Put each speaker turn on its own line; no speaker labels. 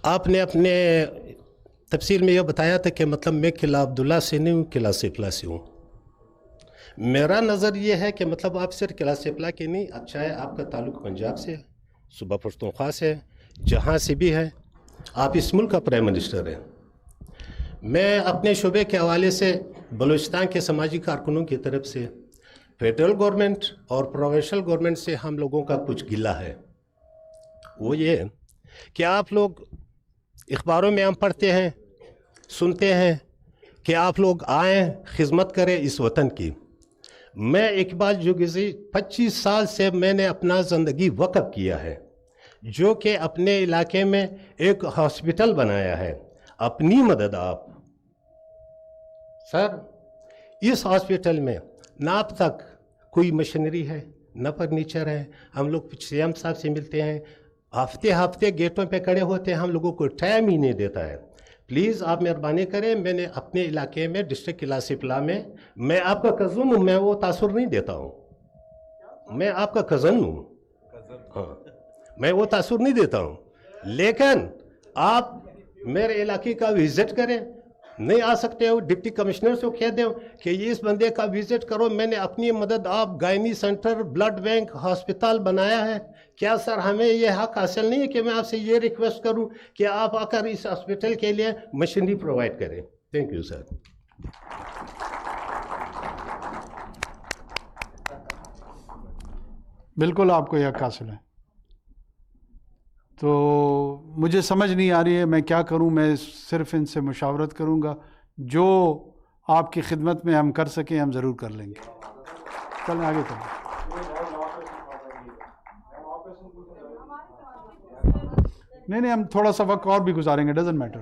آپ نے اپنے تفصیل میں یہ بتایا تھا کہ مطلب میں قلعہ عبداللہ سے نہیں ہوں، قلعہ سیفلا سے ہوں. میرا نظر یہ ہے کہ مطلب آپ صرف قلعہ سیفلا کے نہیں، اچھا ہے آپ کا تعلق پنجاب سے ہے، صوبہ پختونخوا سے ہے، جہاں سے بھی ہے. آپ اس ملک کا پرائم منسٹر ہیں. میں اپنے شعبے کے حوالے سے بلوچستان کے سماجی کارکنوں کی طرف سے فیڈرل گورنمنٹ اور پروونشل گورنمنٹ سے ہم لوگوں کا کچھ گلہ ہے. وہ یہ کہ آپ لوگ اخباروں میں ہم پڑھتے ہیں، سنتے ہیں کہ آپ لوگ آئیں خدمت کریں اس وطن کی. میں اقبال جوگزی 25 سال سے میں نے اپنا زندگی وقف کیا ہے، جو کہ اپنے علاقے میں ایک ہاسپٹل بنایا ہے. اپنی مدد آپ سر، اس ہاسپٹل میں نہ اب تک کوئی مشینری ہے نہ فرنیچر ہے. ہم لوگ سی ایم صاحب سے ملتے ہیں، ہفتے گیٹوں پہ کھڑے ہوتے ہیں، ہم لوگوں کو ٹائم ہی نہیں دیتا ہے. پلیز آپ مہربانی کریں. میں نے اپنے علاقے میں ڈسٹرکٹ قلعہ سیفلا میں آپ کا کزن ہوں، میں وہ تاثر نہیں دیتا ہوں. میں آپ کا کزن ہوں، ہاں میں وہ تاثر نہیں دیتا ہوں. لیکن آپ میرے علاقے کا وزٹ کریں. نہیں آ سکتے ہو، ڈپٹی کمشنر سے کہہ دیں کہ یہ اس بندے کا وزٹ کرو. میں نے اپنی مدد، آپ گائنی سینٹر، بلڈ بینک، ہسپتال بنایا ہے. کیا سر ہمیں یہ حق حاصل نہیں ہے کہ میں آپ سے یہ ریکویسٹ کروں کہ آپ آ کر اس ہاسپٹل کے لیے مشینری پرووائڈ کریں؟ Thank you sir.
بالکل آپ کو یہ حق حاصل ہے. تو مجھے سمجھ نہیں آ رہی ہے میں کیا کروں. میں صرف ان سے مشاورت کروں گا، جو آپ کی خدمت میں ہم کر سکیں ہم ضرور کر لیں گے. چلیں آگے چلیں. نہیں ہم تھوڑا سا وقت اور بھی گزاریں گے، ڈزنٹ میٹر.